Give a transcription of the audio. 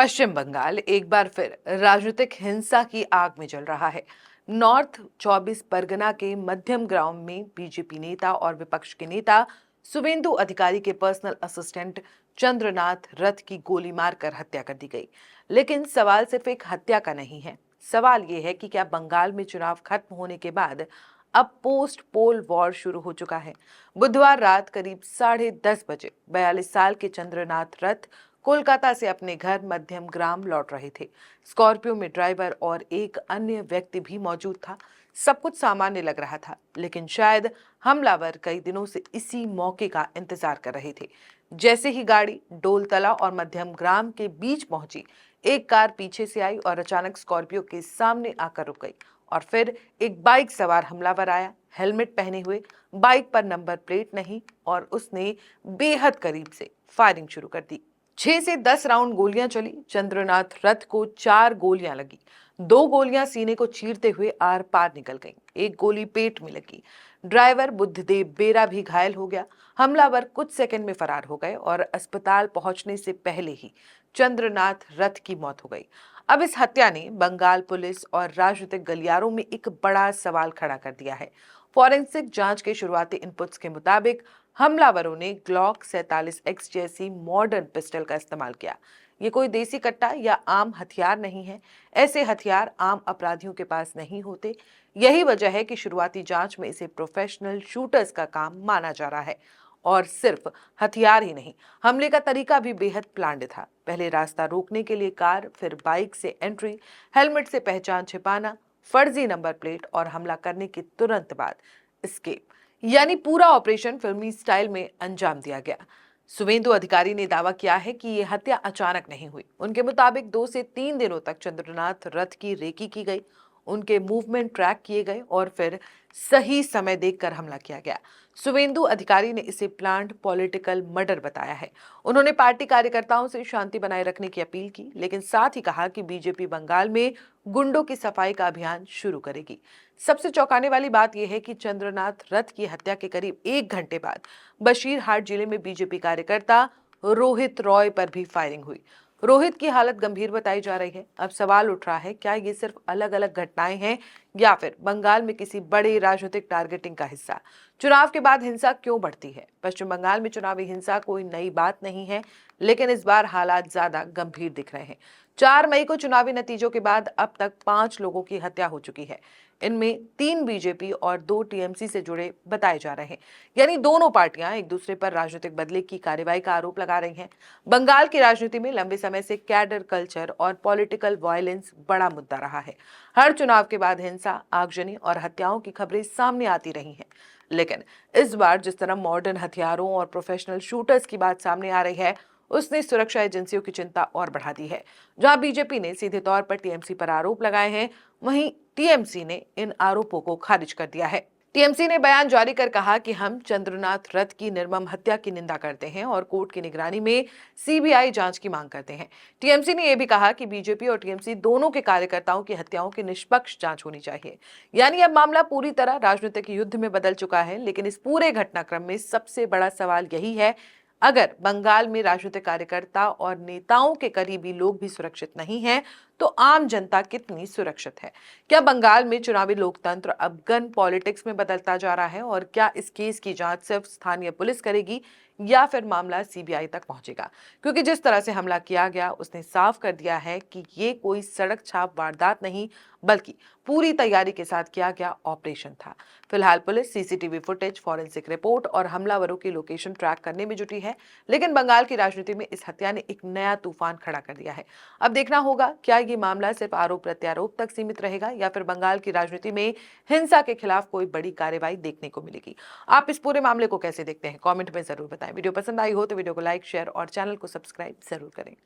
पश्चिम बंगाल एक बार फिर राजनीतिक हिंसा की आग में जल रहा है। नॉर्थ 24 परगना के मध्यम ग्राम में बीजेपी नेता और विपक्ष के नेता शुभेंदु अधिकारी के पर्सनल असिस्टेंट चंद्रनाथ रथ की गोली मारकर हत्या कर दी गई। लेकिन सवाल सिर्फ एक हत्या का नहीं है। सवाल यह है कि क्या बंगाल में चुनाव खत्म होने के बाद अब पोस्ट पोल वॉर शुरू हो चुका है। बुधवार रात करीब 10:30 बजे 42 साल के चंद्रनाथ रथ कोलकाता से अपने घर मध्यम ग्राम लौट रहे थे। स्कॉर्पियो में ड्राइवर और एक अन्य व्यक्ति भी मौजूद था। सब कुछ सामान्य लग रहा था, लेकिन शायद हमलावर कई दिनों से इसी मौके का इंतजार कर रहे थे। जैसे ही गाड़ी डोलतला और मध्यम ग्राम के बीच पहुंची, एक कार पीछे से आई और अचानक स्कॉर्पियो के सामने आकर रुक गई। और फिर एक बाइक सवार हमलावर आया, हेलमेट पहने हुए, बाइक पर नंबर प्लेट नहीं, और उसने बेहद करीब से फायरिंग शुरू कर दी। 6 से 10 राउंड गोलियां चली। चंद्रनाथ रथ को 4 गोलियां लगी। 2 गोलियां सीने को चीरते हुए आर पार निकल गईं। एक गोली पेट में लगी। ड्राइवर बुद्धदेव बेरा भी घायल हो गया। हमलावर कुछ सेकंड में फरार हो गए और अस्पताल पहुंचने से पहले ही चंद्रनाथ रथ की मौत हो गई। अब इस हत्या ने बंगाल पुलिस और राजनीतिक गलियारों में एक बड़ा सवाल खड़ा कर दिया है। फॉरेंसिक जांच के शुरुआती इनपुट्स के मुताबिक हमलावरों ने ग्लॉक 47X जैसी मॉडर्न पिस्टल का इस्तेमाल किया। ये कोई देसी कट्टा या आम हथियार नहीं है। ऐसे हथियार आम अपराधियों के पास नहीं होते। यही वजह है कि शुरुआती जांच में इसे प्रोफेशनल शूटर्स का काम माना जा रहा है। और सिर्फ हथियार ही नहीं, हमले का तरीका भी बेहद प्लान्ड था। पहले रास्ता रोकने के लिए कार, फिर बाइक से एंट्री, हेलमेट से पहचान छिपाना, फर्जी नंबर प्लेट और हमला करने के तुरंत बाद एस्केप, यानी पूरा ऑपरेशन फिल्मी स्टाइल में अंजाम दिया गया। शुभेंदु अधिकारी ने दावा किया है कि यह हत्या अचानक नहीं हुई। उनके मुताबिक 2 से 3 दिनों तक चंद्रनाथ रथ की रेकी की गई, उनके मूवमेंट ट्रैक किए गए और फिर सही समय देखकर हमला किया गया। शुभेंदु अधिकारी ने इसे प्लान्ड पॉलिटिकल मर्डर बताया है। उन्होंने पार्टी कार्यकर्ताओं से शांति बनाए रखने की अपील की, लेकिन साथ ही कहा कि बीजेपी बंगाल में गुंडों की सफाई का अभियान शुरू करेगी। सबसे चौंकाने वाली बात यह है कि चंद्रनाथ रथ की हत्या के करीब 1 घंटे बाद बशीरहाट जिले में बीजेपी कार्यकर्ता रोहित रॉय पर भी फायरिंग हुई। रोहित की हालत गंभीर बताई जा रही है। अब सवाल उठ रहा है, क्या ये सिर्फ अलग अलग घटनाएं हैं या फिर बंगाल में किसी बड़े राजनीतिक टारगेटिंग का हिस्सा। चुनाव के बाद हिंसा क्यों बढ़ती है? पश्चिम बंगाल में चुनावी हिंसा कोई नई बात नहीं है, लेकिन इस बार हालात ज्यादा गंभीर दिख रहे हैं। 4 मई को चुनावी नतीजों के बाद अब तक 5 लोगों की हत्या हो चुकी है। इनमें 3 बीजेपी और 2 टीएमसी से जुड़े बताए जा रहे हैं, यानी दोनों पार्टियां एक दूसरे पर राजनीतिक बदले की कार्रवाई का आरोप लगा रही हैं। बंगाल की राजनीति में लंबे समय से कैडर कल्चर और पॉलिटिकल वायलेंस बड़ा मुद्दा रहा है। हर चुनाव के बाद हिंसा, आगजनी और हत्याओं की खबरें सामने आती रही हैं। लेकिन इस बार जिस तरह मॉडर्न हथियारों और प्रोफेशनल शूटर्स की बात सामने आ रही है, उसने सुरक्षा एजेंसियों की चिंता और बढ़ा दी है। जहां बीजेपी ने सीधे तौर पर टीएमसी पर आरोप लगाए हैं, वहीं टीएमसी ने इन आरोपों को खारिज कर दिया है। टीएमसी ने बयान जारी कर कहा कि हम चंद्रनाथ रथ की निर्मम हत्या की निंदा करते हैं और कोर्ट की निगरानी में सीबीआई जांच की मांग करते हैं। टीएमसी ने यह भी कहा कि बीजेपी और टीएमसी दोनों के कार्यकर्ताओं की हत्याओं की निष्पक्ष जांच होनी चाहिए। यानी अब मामला पूरी तरह राजनीतिक युद्ध में बदल चुका है। लेकिन इस पूरे घटनाक्रम में सबसे बड़ा सवाल यही है, अगर बंगाल में राजनीतिक कार्यकर्ता और नेताओं के करीबी लोग भी सुरक्षित नहीं हैं, तो आम जनता कितनी सुरक्षित है? क्या बंगाल में चुनावी लोकतंत्र अब गन पॉलिटिक्स में बदलता जा रहा है? और क्या इस केस की जांच सिर्फ स्थानीय पुलिस करेगी या फिर मामला सीबीआई तक पहुंचेगा? क्योंकि जिस तरह से हमला किया गया, उसने साफ कर दिया है कि ये कोई सड़क छाप वारदात नहीं, बल्कि पूरी तैयारी के साथ किया गया ऑपरेशन था। फिलहाल police CCTV footage, forensic report और हमलावरों की लोकेशन ट्रैक करने में जुटी है। लेकिन बंगाल की राजनीति में इस हत्या ने एक नया तूफान खड़ा कर दिया है। अब देखना होगा, क्या ये मामला सिर्फ आरोप प्रत्यारोप तक सीमित रहेगा या फिर बंगाल की राजनीति में हिंसा के खिलाफ कोई बड़ी कार्रवाई देखने को मिलेगी। आप इस पूरे मामले को कैसे देखते हैं? कमेंट में जरूर बताएं। वीडियो पसंद आई हो तो वीडियो को लाइक, शेयर और चैनल को सब्सक्राइब जरूर करें।